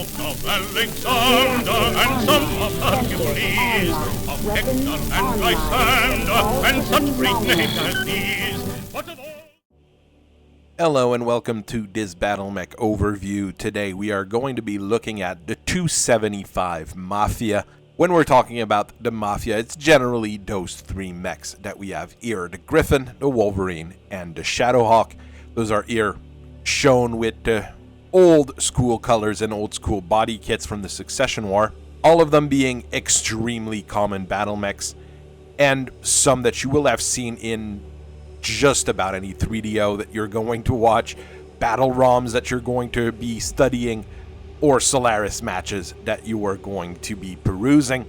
of Alexander, and some of Hercules, of Hector and Lysander, and such great names as these. But of all... Hello and welcome to this Battlemech overview. Today we are going to be looking at the 275 Mafia. When we're talking about the Mafia, it's generally those three mechs that we have here: the Griffin, the Wolverine, and the Shadowhawk. Those are here shown with old school colors and old school body kits from the Succession War, all of them being extremely common battle mechs, and some that you will have seen in just about any 3DO that you're going to watch, battle ROMs that you're going to be studying, or Solaris matches that you are going to be perusing.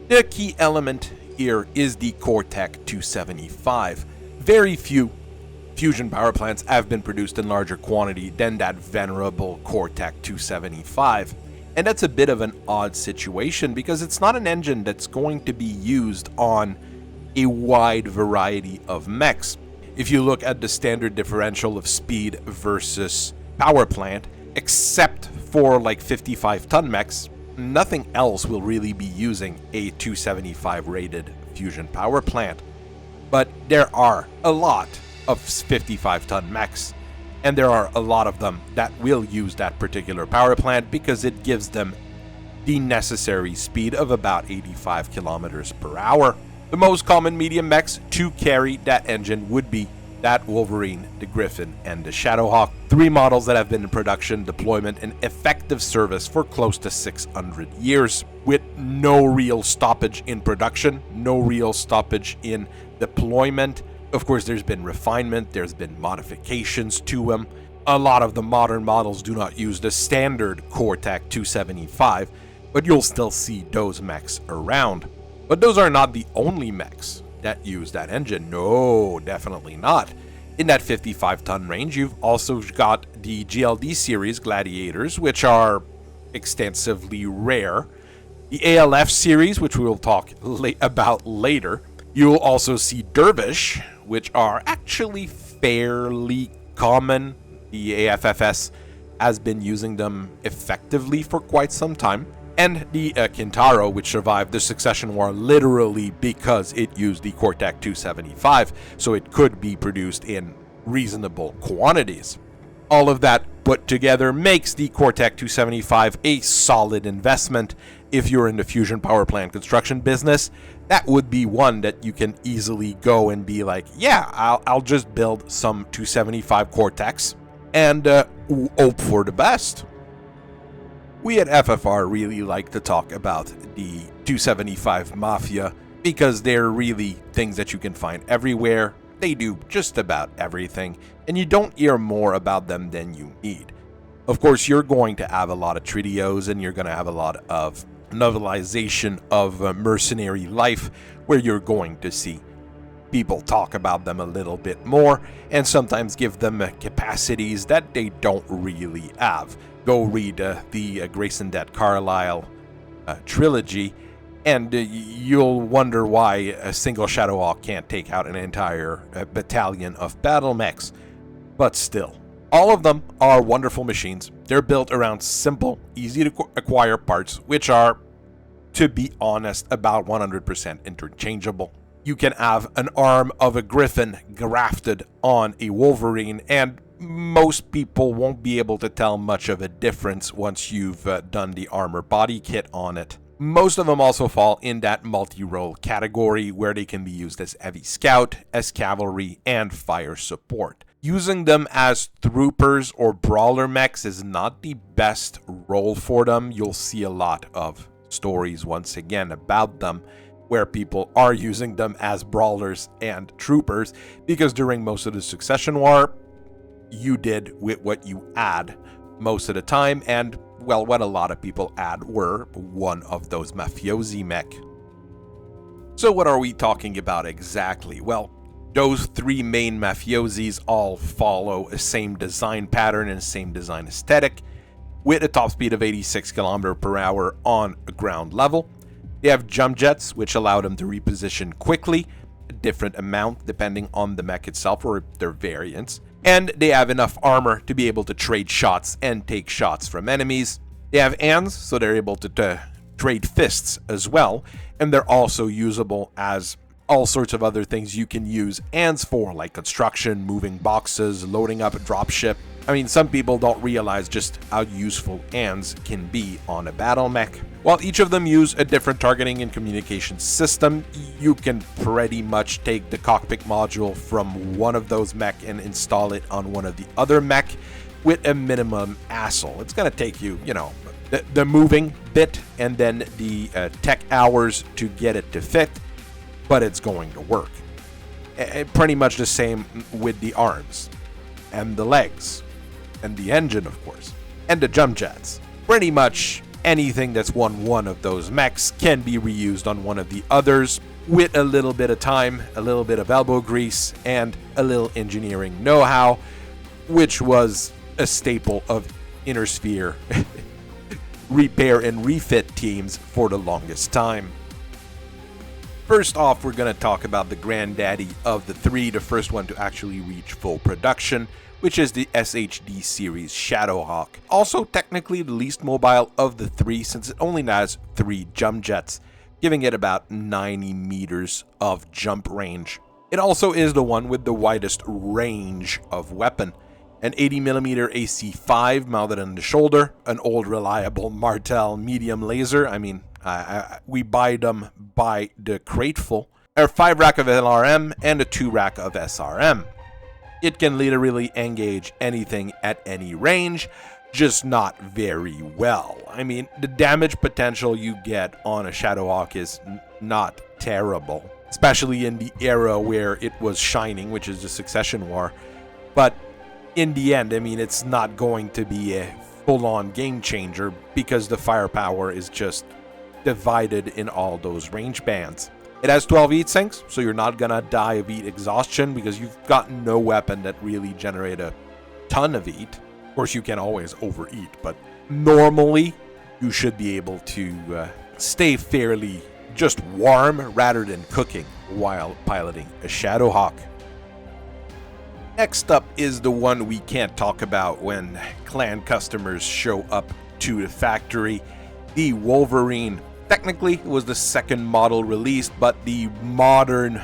The key element here is the CTech 275. Very few fusion power plants have been produced in larger quantity than that venerable CTech 275. And that's a bit of an odd situation because it's not an engine that's going to be used on a wide variety of mechs. If you look at the standard differential of speed versus power plant, except for like 55-ton mechs, nothing else will really be using a 275 rated fusion power plant. But there are a lot of 55-ton mechs, and there are a lot of them that will use that particular power plant because it gives them the necessary speed of about 85 kilometers per hour. The most common medium mechs to carry that engine would be that Wolverine, the Griffin, and the Shadowhawk. Three models that have been in production, deployment, and effective service for close to 600 years, with no real stoppage in production, no real stoppage in deployment. Of course, there's been refinement, there's been modifications to them. A lot of the modern models do not use the standard CTech 275, but you'll still see those mechs around. But those are not the only mechs that use that engine. No, definitely not. In that 55-ton range, you've also got the GLD series Gladiators, which are extensively rare. The ALF series, which we will talk about later. You'll also see Dervish, which are actually fairly common. The AFFS has been using them effectively for quite some time. And the Kintaro, which survived the Succession War literally because it used the CTech 275, so it could be produced in reasonable quantities. All of that put together makes the CTech 275 a solid investment. If you're in the fusion power plant construction business, that would be one that you can easily go and be like, yeah, I'll just build some 275 CTechs and hope for the best. We at FFR really like to talk about the 275 Mafia because they're really things that you can find everywhere. They do just about everything, and you don't hear more about them than you need. Of course, you're going to have a lot of tridios, and you're going to have a lot of novelization of mercenary life, where you're going to see people talk about them a little bit more, and sometimes give them capacities that they don't really have. Go read the Grayson Dead Carlisle trilogy, and you'll wonder why a single Shadowhawk can't take out an entire battalion of battle mechs. But still, all of them are wonderful machines. They're built around simple, easy to acquire parts, which are, to be honest, about 100% interchangeable. You can have an arm of a Griffin grafted on a Wolverine, and most people won't be able to tell much of a difference once you've done the armor body kit on it. Most of them also fall in that multi-role category where they can be used as heavy scout, as cavalry, and fire support. Using them as troopers or brawler mechs is not the best role for them. You'll see a lot of stories once again about them where people are using them as brawlers and troopers because during most of the Succession War, you did with what you had most of the time, and well, what a lot of people had were one of those mafiosi mech. So what are we talking about exactly? Well, those three main mafiosis all follow a same design pattern and same design aesthetic, with a top speed of 86 km per hour on ground level. They have jump jets, which allow them to reposition quickly, a different amount depending on the mech itself or their variants. And they have enough armor to be able to trade shots and take shots from enemies. They have hands, so they're able to trade fists as well. And they're also usable as all sorts of other things you can use hands for, like construction, moving boxes, loading up a dropship. I mean, some people don't realize just how useful hands can be on a battle mech. While each of them use a different targeting and communication system, you can pretty much take the cockpit module from one of those mech and install it on one of the other mech with a minimum hassle. It's going to take you, the moving bit and then the tech hours to get it to fit, but it's going to work. Pretty much the same with the arms and the legs and the engine, of course, and the jump jets. Pretty much anything that's one of those mechs can be reused on one of the others with a little bit of time, a little bit of elbow grease, and a little engineering know-how, which was a staple of Inner Sphere repair and refit teams for the longest time. First off, we're going to talk about the granddaddy of the three, the first one to actually reach full production, which is the SHD series Shadowhawk. Also technically the least mobile of the three, since it only has 3 jump jets, giving it about 90 meters of jump range. It also is the one with the widest range of weapon. An 80mm AC-5 mounted on the shoulder, an old reliable Martel medium laser, we buy them by the crateful, a 5 rack of LRM and a 2 rack of SRM. It can literally engage anything at any range, just not very well. I mean, the damage potential you get on a Shadowhawk is not terrible, especially in the era where it was shining, which is the Succession War. But in the end, it's not going to be a full-on game changer because the firepower is just divided in all those range bands. It has 12 heat sinks, so you're not gonna die of heat exhaustion because you've got no weapon that really generate a ton of heat. Of course, you can always overeat, but normally you should be able to stay fairly just warm rather than cooking while piloting a Shadowhawk. Next up is the one we can't talk about when clan customers show up to the factory, the Wolverine. Technically, it was the second model released, but the modern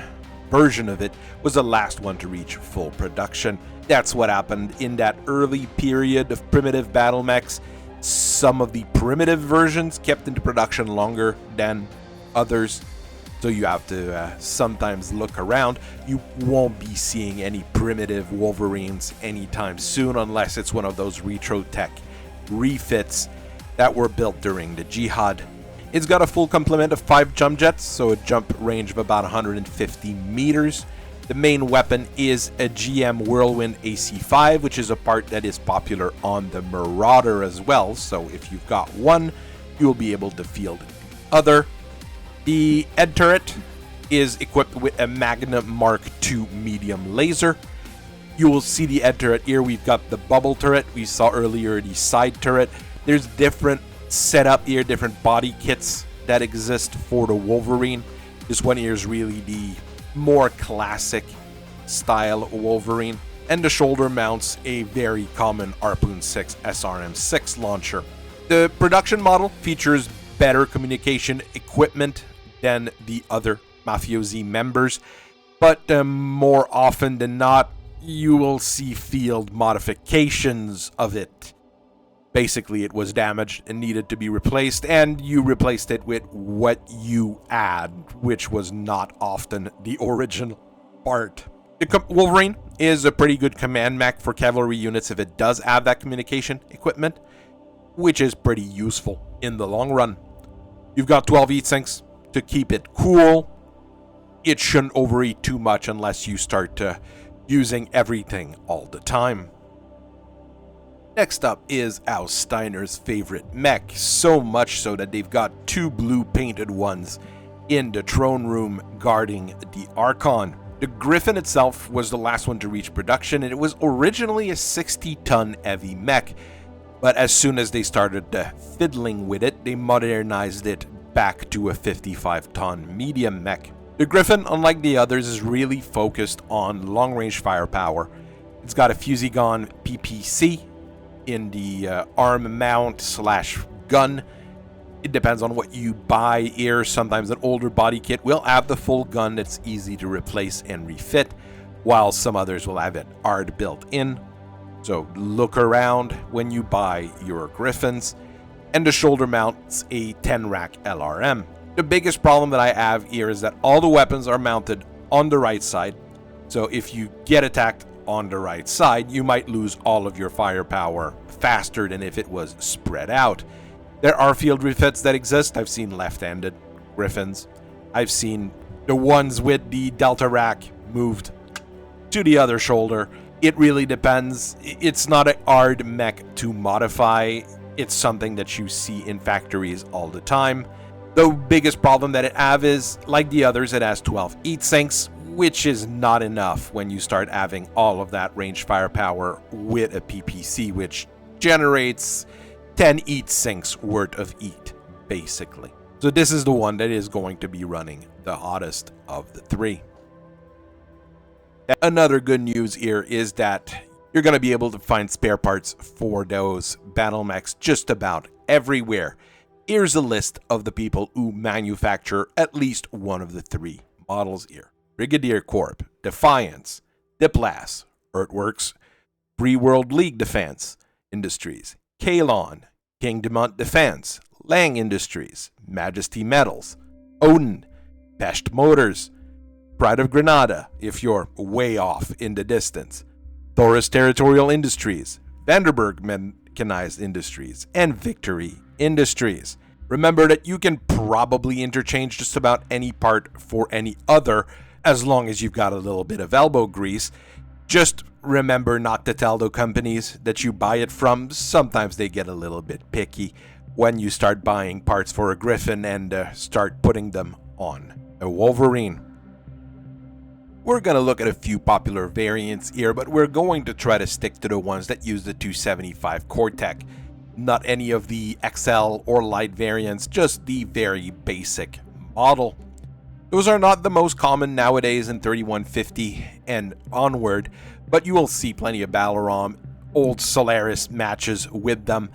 version of it was the last one to reach full production. That's what happened in that early period of primitive battle mechs. Some of the primitive versions kept into production longer than others, so you have to sometimes look around. You won't be seeing any primitive Wolverines anytime soon unless it's one of those retro tech refits that were built during the Jihad. It's got a full complement of 5 jump jets, so a jump range of about 150 meters. The main weapon is a GM Whirlwind AC-5, which is a part that is popular on the Marauder as well, so if you've got one, you'll be able to field the other. The head turret is equipped with a Magnum Mark II medium laser. You will see the head turret here. We've got the bubble turret. We saw earlier the side turret. There's different setup here, different body kits that exist for the Wolverine. This one here is really the more classic style Wolverine, and the shoulder mounts a very common Harpoon 6 SRM6 launcher. The production model features better communication equipment than the other Mafiosi members, but more often than not, you will see field modifications of it. Basically, it was damaged and needed to be replaced, and you replaced it with what you add, which was not often the original part. The Wolverine is a pretty good command mech for cavalry units if it does have that communication equipment, which is pretty useful in the long run. You've got 12 heat sinks to keep it cool. It shouldn't overheat too much unless you start using everything all the time. Next up is Al Steiner's favorite mech, so much so that they've got 2 blue painted ones in the throne room guarding the Archon. The Griffin itself was the last one to reach production, and it was originally a 60-ton heavy mech, but as soon as they started fiddling with it, they modernized it back to a 55-ton medium mech. The Griffin, unlike the others, is really focused on long-range firepower It's got a Fusigon PPC in the arm mount slash gun. It depends on what you buy here. Sometimes an older body kit will have the full gun that's easy to replace and refit, while some others will have it hard built in. So look around when you buy your Griffins. And the shoulder mounts a 10-rack LRM. The biggest problem that I have here is that all the weapons are mounted on the right side. So if you get attacked on the right side, you might lose all of your firepower faster than if it was spread out. There are field refits that exist. I've seen left-handed Griffins. I've seen the ones with the Delta rack moved to the other shoulder. It really depends. It's not a hard mech to modify. It's something that you see in factories all the time. The biggest problem that it has is, like the others, it has 12 heat sinks, which is not enough when you start having all of that range firepower with a PPC, which generates 10 heat sinks worth of heat, basically. So this is the one that is going to be running the hottest of the three. Another good news here is that you're going to be able to find spare parts for those battle mechs just about everywhere. Here's a list of the people who manufacture at least one of the three models here. Brigadier Corp, Defiance, Diplas, Earthworks, Free World League Defense Industries, Kalon, Kingdom Defense, Lang Industries, Majesty Metals, Odin, Pest Motors, Pride of Granada, if you're way off in the distance, Taurus Territorial Industries, Vanderburg Mechanized Industries, and Victory Industries. Remember that you can probably interchange just about any part for any other as long as you've got a little bit of elbow grease. Just remember not to tell the companies that you buy it from. Sometimes they get a little bit picky when you start buying parts for a Griffin and start putting them on a Wolverine. We're going to look at a few popular variants here, but we're going to try to stick to the ones that use the 275 CTech. Not any of the XL or light variants, just the very basic model. Those are not the most common nowadays in 3150 and onward, but you will see plenty of Battlerom, old Solaris matches with them,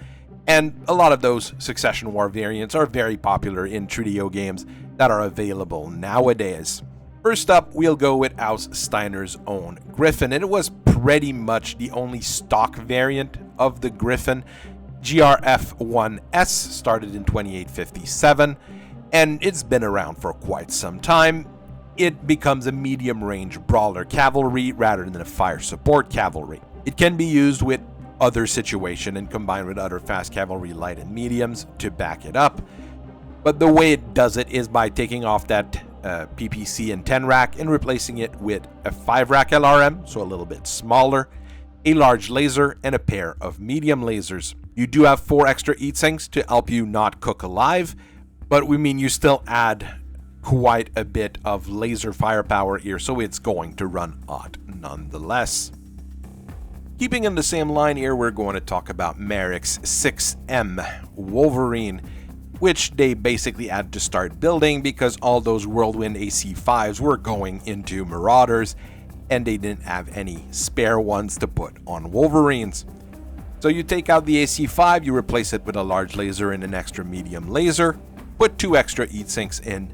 and a lot of those Succession War variants are very popular in Trudeau games that are available nowadays. First up, we'll go with House Steiner's own Griffin, and it was pretty much the only stock variant of the Griffin. GRF-1S started in 2857, and it's been around for quite some time. It becomes a medium-range brawler cavalry rather than a fire support cavalry. It can be used with other situation and combined with other fast cavalry light and mediums to back it up. But the way it does it is by taking off that PPC and 10 rack and replacing it with a 5 rack LRM, so a little bit smaller, a large laser, and a pair of medium lasers. You do have 4 extra heat sinks to help you not cook alive, but we mean you still add quite a bit of laser firepower here, so it's going to run hot nonetheless. Keeping in the same line here, we're going to talk about Merrick's 6M Wolverine, which they basically had to start building because all those Whirlwind AC5s were going into Marauders, and they didn't have any spare ones to put on Wolverines. So you take out the AC5, you replace it with a large laser and an extra medium laser, put 2 extra heat sinks in,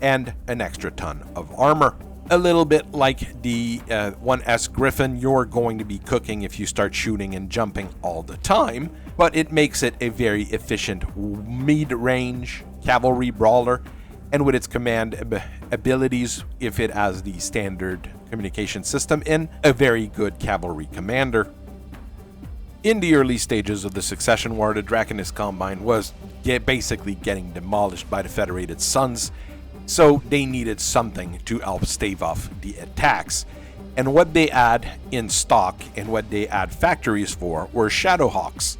and an extra ton of armor. A little bit like the 1S Griffin, you're going to be cooking if you start shooting and jumping all the time, but it makes it a very efficient mid-range cavalry brawler, and with its command abilities, if it has the standard communication system in, a very good cavalry commander. In the early stages of the Succession War, the Draconis Combine was basically getting demolished by the Federated Suns, so they needed something to help stave off the attacks. And what they had in stock and what they had factories for were shadowhawks.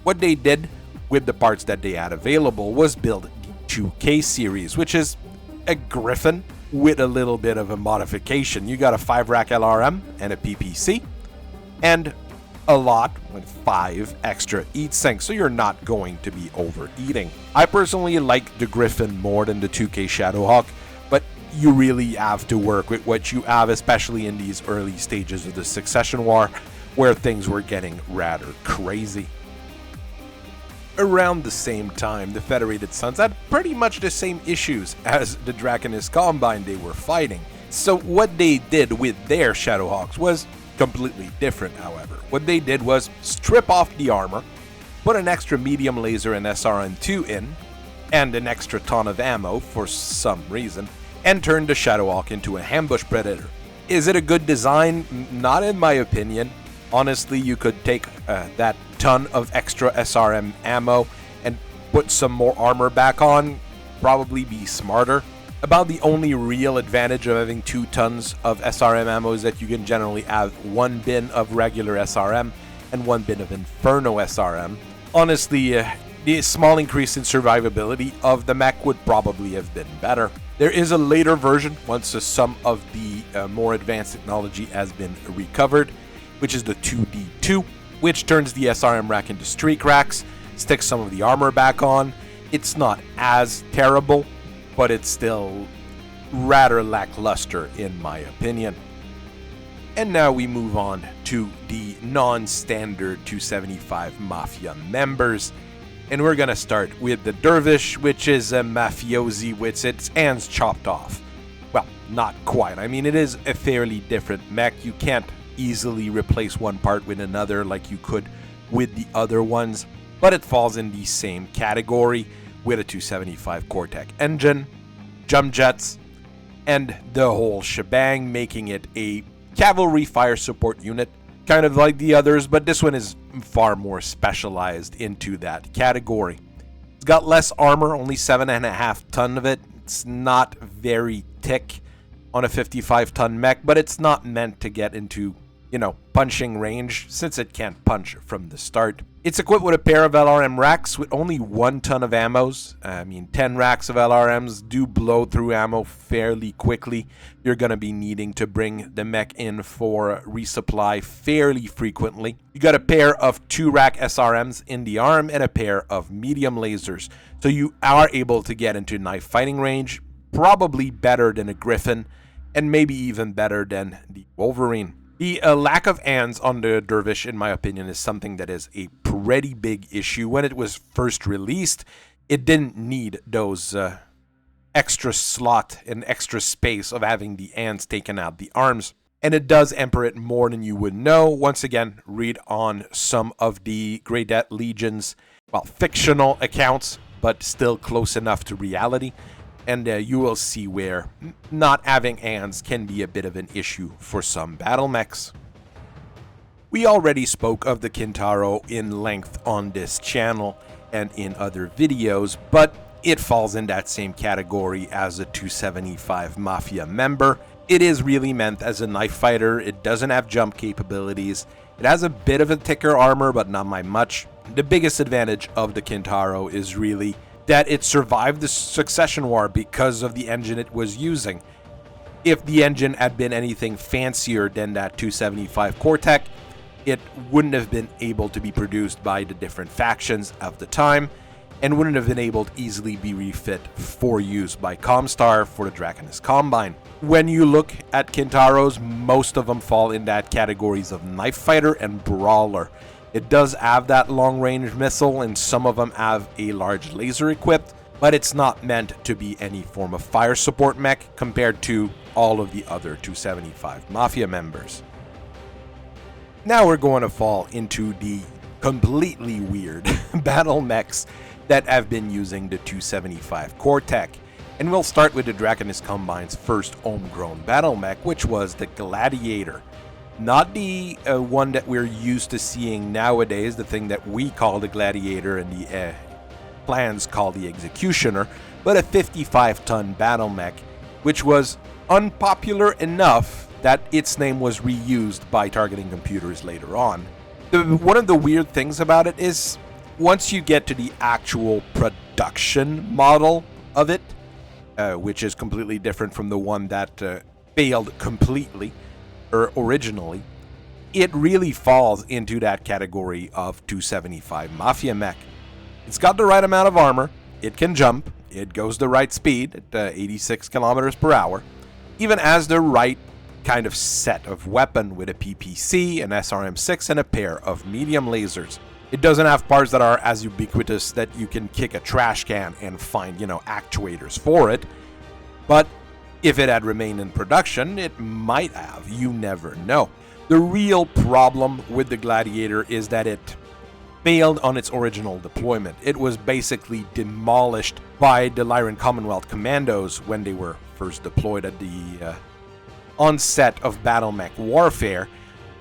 What they did with the parts that they had available was build the 2K series, which is a Griffin with a little bit of a modification. You got a 5 rack LRM and a PPC, and a lot with 5 extra heat sinks, so you're not going to be overeating. I personally like the Griffin more than the 2K Shadowhawk, but you really have to work with what you have, especially in these early stages of the Succession War, where things were getting rather crazy. Around the same time, the Federated Sons had pretty much the same issues as the Draconis Combine they were fighting. So what they did with their Shadowhawks was completely different, however. What they did was strip off the armor, put an extra medium laser and SRM2 in, and an extra ton of ammo for some reason, and turned the Shadowhawk into a ambush predator. Is it a good design? Not in my opinion. Honestly, you could take that ton of extra SRM ammo and put some more armor back on, probably be smarter. About the only real advantage of having 2 tons of SRM ammo is that you can generally have 1 bin of regular SRM and 1 bin of Inferno SRM. Honestly, the small increase in survivability of the mech would probably have been better. There is a later version once some of the more advanced technology has been recovered, which is the 2D2, which turns the SRM rack into streak racks, sticks some of the armor back on. It's not as terrible, but it's still rather lackluster in my opinion. And now we move on to the non-standard 275 Mafia members. And we're gonna start with the Dervish, which is a mafiosi with its hands chopped off. Well, not quite. I mean, it is a fairly different mech. You can't easily replace one part with another like you could with the other ones, but it falls in the same category with a 275 CTech engine, jump jets, and the whole shebang, making it a cavalry fire support unit, kind of like the others, but this one is far more specialized into that category. It's got less armor, only 7.5 ton of it. It's not very thick on a 55-ton mech, but it's not meant to get into, punching range, since it can't punch from the start. It's equipped with a pair of LRM racks with only 1 ton of ammos. 10 racks of LRMs do blow through ammo fairly quickly. You're going to be needing to bring the mech in for resupply fairly frequently. You got a pair of 2-rack SRMs in the arm and a pair of medium lasers. So you are able to get into knife fighting range, probably better than a Griffin, and maybe even better than the Wolverine. The lack of hands on the Dervish, in my opinion, is something that is a pretty big issue. When it was first released, it didn't need those extra slot and extra space of having the hands taken out the arms. And it does emperor it more than you would know. Once again, read on some of the Grey Death Legion's, fictional accounts, but still close enough to reality. And you will see where not having hands can be a bit of an issue for some battle mechs. We already spoke of the Kintaro in length on this channel and in other videos, but it falls in that same category as a 275 Mafia member. It is really meant as a knife fighter. It doesn't have jump capabilities. It has a bit of a thicker armor, but not by much. The biggest advantage of the Kintaro is really that it survived the Succession War because of the engine it was using. If the engine had been anything fancier than that 275 CTech, it wouldn't have been able to be produced by the different factions of the time, and wouldn't have been able to easily be refit for use by Comstar for the Draconis Combine. When you look at Kintaros, most of them fall in that categories of knife fighter and brawler. It does have that long-range missile, and some of them have a large laser equipped, but it's not meant to be any form of fire support mech compared to all of the other 275 Mafia members. Now we're going to fall into the completely weird battle mechs that have been using the 275 CTech, and we'll start with the Draconis Combine's first homegrown battle mech, which was the Gladiator. Not the one that we're used to seeing nowadays, the thing that we call the Gladiator and the plans call the Executioner, but a 55-ton battle mech, which was unpopular enough that its name was reused by targeting computers later on. One of the weird things about it is, once you get to the actual production model of it, which is completely different from the one that failed completely, or originally, it really falls into that category of 275 Mafia mech. It's got the right amount of armor, it can jump, it goes the right speed at 86 kilometers per hour, even has the right kind of set of weapon with a PPC, an SRM-6, and a pair of medium lasers. It doesn't have parts that are as ubiquitous that you can kick a trash can and find, actuators for it. But if it had remained in production, it might have. You never know. The real problem with the Gladiator is that it failed on its original deployment. It was basically demolished by the Lyran Commonwealth Commandos when they were first deployed at the onset of battlemech warfare.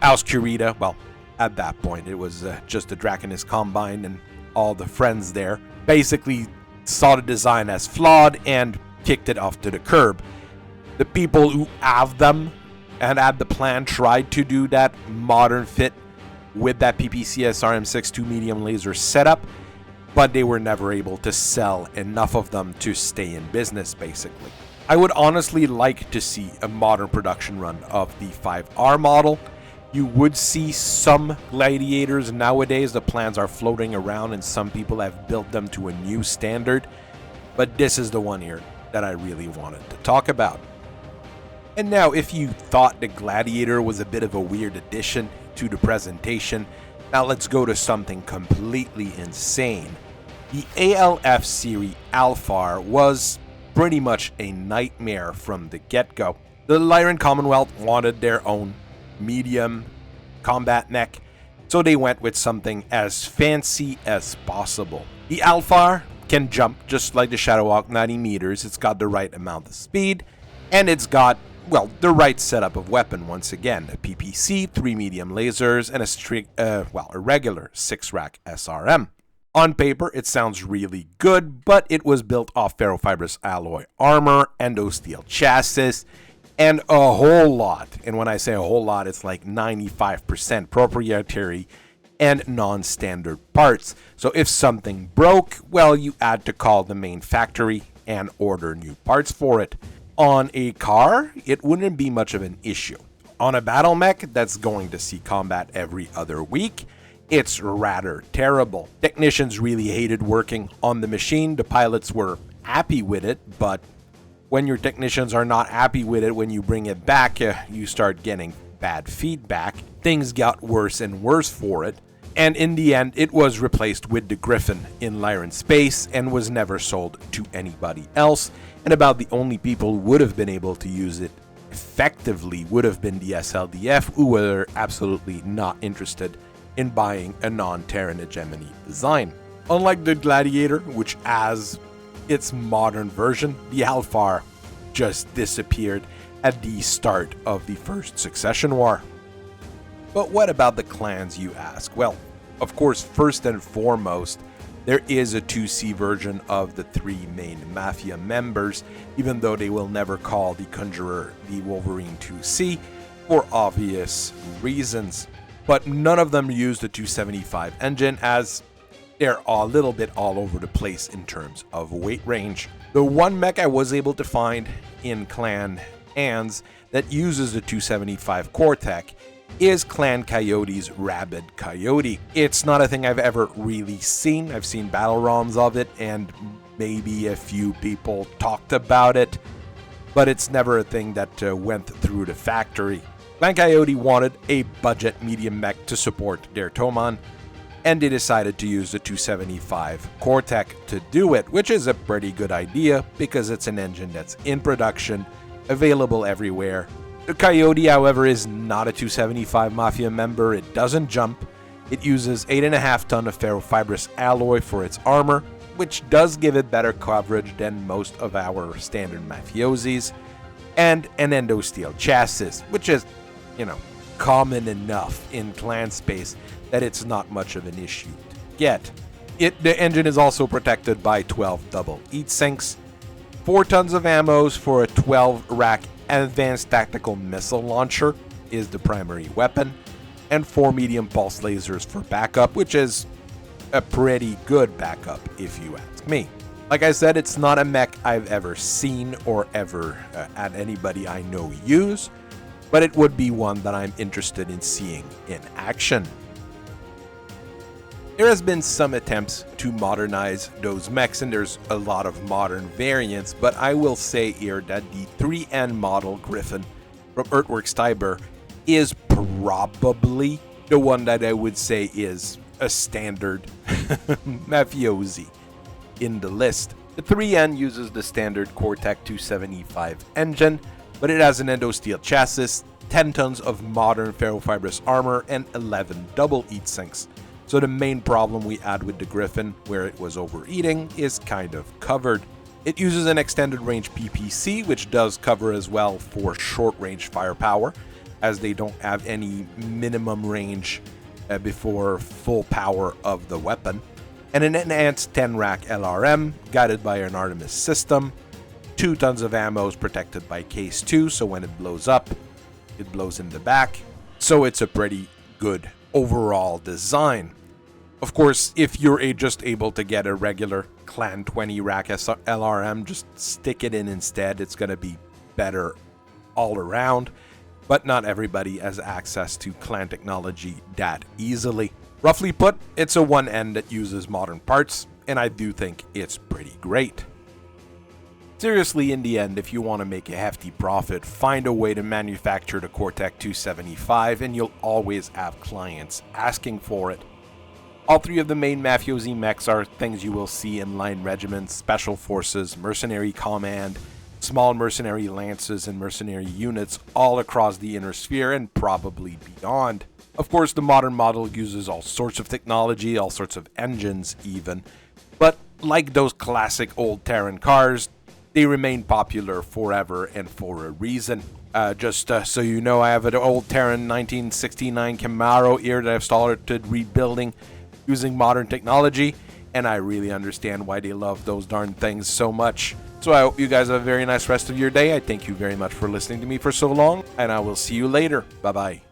Auscurita, well, at that point it was just the Draconis Combine and all the friends there, basically saw the design as flawed and kicked it off to the curb. The people who have them and had the plan tried to do that modern fit with that PPC SRM-6 2 medium laser setup, but they were never able to sell enough of them to stay in business, basically. I would honestly like to see a modern production run of the 5R model. You would see some Gladiators nowadays. The plans are floating around and some people have built them to a new standard, but this is the one here that I really wanted to talk about. And now, if you thought the Gladiator was a bit of a weird addition to the presentation, now let's go to something completely insane. The ALF series Alfar was pretty much a nightmare from the get-go. The Lyran Commonwealth wanted their own medium combat mech, so they went with something as fancy as possible. The Alfar can jump just like the shadowhawk 90 meters. It's got the right amount of speed, and it's got, well, the right setup of weapon once again. A PPC, 3 medium lasers, and a regular 6-rack SRM. On paper, it sounds really good, but it was built off ferrofibrous alloy armor, endosteel chassis, and a whole lot, and when I say a whole lot, it's like 95% proprietary and non-standard parts. So if something broke, well, you had to call the main factory and order new parts for it. On a car, it wouldn't be much of an issue. On a battle mech that's going to see combat every other week, it's rather terrible. Technicians really hated working on the machine. The pilots were happy with it, but when your technicians are not happy with it, when you bring it back, you start getting bad feedback. Things got worse and worse for it. And in the end, it was replaced with the Griffin in Lyran space and was never sold to anybody else. And about the only people who would have been able to use it effectively would have been the SLDF, who were absolutely not interested in buying a non-Terran hegemony design. Unlike the Gladiator, which has its modern version, the Alfar just disappeared at the start of the First Succession War. But what about the clans, you ask? Well, of course, first and foremost, there is a 2C version of the 3 main Mafia members, even though they will never call the Conjurer the Wolverine 2C for obvious reasons. But none of them use the 275 engine, as they're a little bit all over the place in terms of weight range. The one mech I was able to find in Clan hands that uses the 275 core tech is Clan Coyote's Rabid Coyote. It's not a thing I've ever really seen. I've seen battle ROMs of it and maybe a few people talked about it, but it's never a thing that went through the factory. Clan Coyote wanted a budget medium mech to support their Toman, and they decided to use the 275 core tech to do it, which is a pretty good idea because it's an engine that's in production, available everywhere. The Coyote, however, is not a 275 Mafia member. It doesn't jump. It uses 8.5 tons of ferrofibrous alloy for its armor, which does give it better coverage than most of our standard mafiosis, and an endosteel chassis, which is, common enough in clan space that it's not much of an issue to get. The engine is also protected by 12 double heat sinks, 4 tons of ammo for a 12-rack advanced tactical missile launcher is the primary weapon, and 4 medium pulse lasers for backup, which is a pretty good backup if you ask me. Like I said, it's not a mech I've ever seen or ever had anybody I know use, but it would be one that I'm interested in seeing in action. There has been some attempts to modernize those mechs, and there's a lot of modern variants, but I will say here that the 3N model Griffin from Earthworks Tiber is probably the one that I would say is a standard mafiosi in the list. The 3N uses the standard CoreTech 275 engine, but it has an endosteel chassis, 10 tons of modern ferrofibrous armor, and 11 double heat sinks. So the main problem we had with the Griffin, where it was overheating, is kind of covered. It uses an extended range PPC, which does cover as well for short range firepower, as they don't have any minimum range before full power of the weapon. And an enhanced 10 rack LRM, guided by an Artemis system. 2 tons of ammo is protected by case 2, so when it blows up, it blows in the back. So it's a pretty good overall design. Of course, if you're just able to get a regular Clan 20 rack LRM, just stick it in instead. It's going to be better all around, but not everybody has access to Clan technology that easily. Roughly put, it's a 1N that uses modern parts, and I do think it's pretty great. Seriously, in the end, if you want to make a hefty profit, find a way to manufacture the CoreTech 275, and you'll always have clients asking for it. All 3 of the main mafiosi mechs are things you will see in line regiments, special forces, mercenary command, small mercenary lances, and mercenary units all across the inner sphere and probably beyond. Of course, the modern model uses all sorts of technology, all sorts of engines even, but like those classic old Terran cars, they remain popular forever and for a reason. Just so you know, I have an old Terran 1969 Camaro here that I've started rebuilding using modern technology, and I really understand why they love those darn things so much. So I hope you guys have a very nice rest of your day. I thank you very much for listening to me for so long, and I will see you later. Bye-bye.